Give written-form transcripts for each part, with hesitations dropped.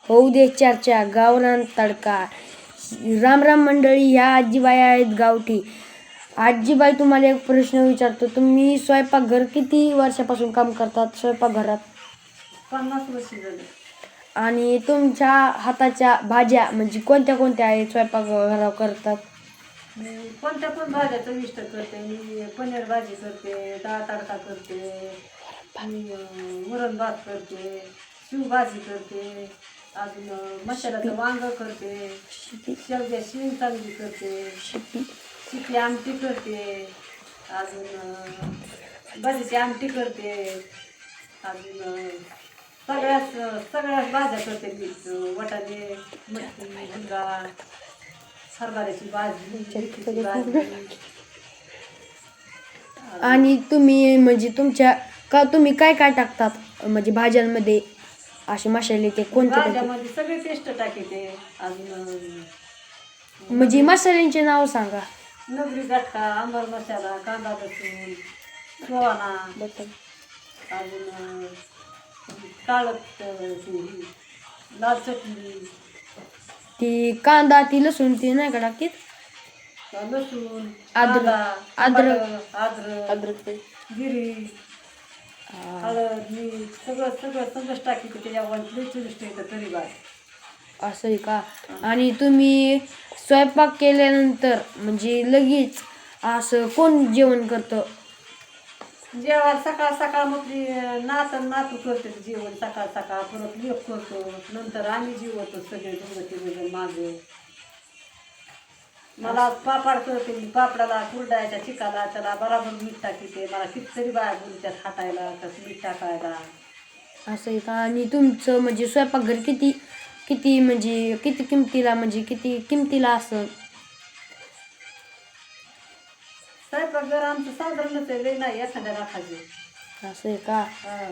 होऊ दे चर्चा, गावरान तडका. राम राम मंडळी, ह्या आजीबाई आहेत गावठी. आजीबाई, तुम्हाला एक प्रश्न विचारतो. तुम्ही स्वयंपाकघर किती वर्षापासून काम करतात स्वयंपाकघरात? 50 वर्ष झाले. आणि तुमच्या हाताच्या भाज्या म्हणजे कोणत्या कोणत्या आहेत स्वयंपाकघरात करतात? मी कोणत्या पण भाज्या चविष्ट करते. मी पनीर भाजी करते, डाळ तडका करते, मी वरण भात करते, शिवभाजी करते, अजून मसाल्याचं वांग करते, शेवग्या शेंग चांगली करते, शिपी आमटी करते, अजून भाजीची आमटी करते, अजून सगळ्याच भाज्या करते. मी वाटाणे, मटकी, मुलगा, हरभऱ्याची भाजी, मेथीची भाजी. आणि तुम्ही म्हणजे तुम्ही काय काय टाकतात म्हणजे भाज्यांमध्ये असे मसाले ते कोणते भाज्यामध्ये सगळे पेस्ट टाकते. अजून म्हणजे मसाल्यांचे नाव सांगा. नगरी झटका, आंबर मसाला, कांदा लसूण, सुवाना, अजून काळं लाल चटणी, ती कांदा ती लसूण ती नाही का टाकीत? लसूण, अद्रक अद्रक, जिरी, हळद, मीठ सगळंच टाकीते. त्याच्यावर चविष्ट येतं तरी भात. असं आहे का? आणि तुम्ही स्वयंपाक केल्यानंतर म्हणजे लगेच असं कोण जेवण करतं? जेवण सकाळ मग नातू करते जेवण सकाळ परत लेप करतो. नंतर आम्ही जेवतो सगळे दोघं मागे. मला पापड करते. मी पापडाला कुरडायच्या चिकाला त्याला बराबर मीठ टाकते. मला कितीतरी बाया बोलतात हातायला कसं मीठ टाकायला. असं आहे का? आणि तुमचं म्हणजे स्वयंपाकघर किती किमतीला असं? स्वयंपाकघर आमचं साधारणच आहे, लय नाही एखाद्या लाखाचे. असं आहे का?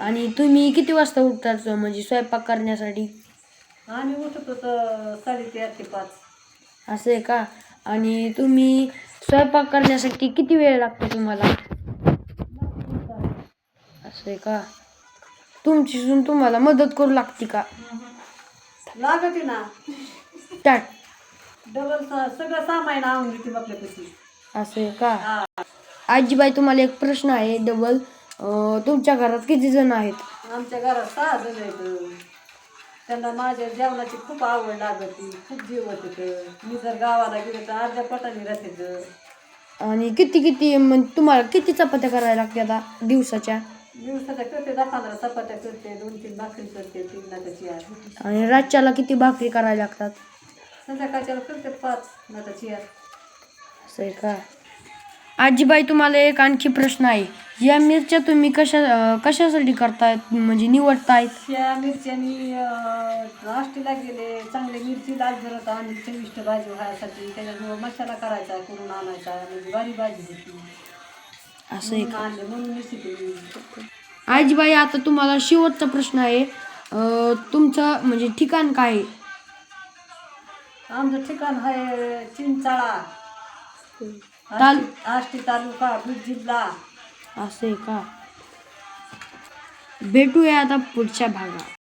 आणि तुम्ही किती वाजता उठतात म्हणजे स्वयंपाक करण्यासाठी? आम्ही उठतो तर 4:30 ते 5. असं आहे का? आणि तुम्ही स्वयंपाक करण्यासाठी किती वेळ लागतो तुम्हाला? असं आहे का? तुमची सून तुम्हाला मदत करू लागते का? लागते ना. स्टार्ट. डबल सगळं सामान आणून घेते आपल्यापाशी. असं आहे का? आजीबाई, तुम्हाला एक प्रश्न आहे डबल. तुमच्या घरात किती जण आहेत? आमच्या घरात 6 जण आहेत. त्यांना माझ्या जेवणाची खूप आवड लागते, खूप जेवत येतं. मी जर गावाला गेले तर अर्ध्या पोटाने राहते. आणि तुम्हाला किती चपात्या करायला लागतात दिवसाच्या? दिवसाच्या करते 10-15 चपात्या करते, 2-3 भाकरी करते, 3 नाताची 8. आणि रातच्याला किती भाकरी करायला लागतात? संध्याकाळच्याला करते 5 नाताची 8. असं आहे का? आजीबाई, तुम्हाला एक आणखी प्रश्न आहे. या मिरच्या तुम्ही कशासाठी करतायत म्हणजे निवडतायत? या मिरच्यानी आष्टीला गेले चांगले मिरची लाल जरत आणि चविष्ट भाजी व्हायसाठी त्याच्यामुळं मसाला करायचा, करून आणायचा, म्हणजे बारी भाजी होती. असं आहे का? आणले म्हणून मी शिकली. आजीबाई, आता तुम्हाला शेवटचा प्रश्न आहे. तुमचं म्हणजे ठिकाण काय आहे? आमचं ठिकाण आहे चिंचाळा, आष्टी तालुका, बीड जिल्हा. असं आहे का? भेटूया आता पुढच्या भागात.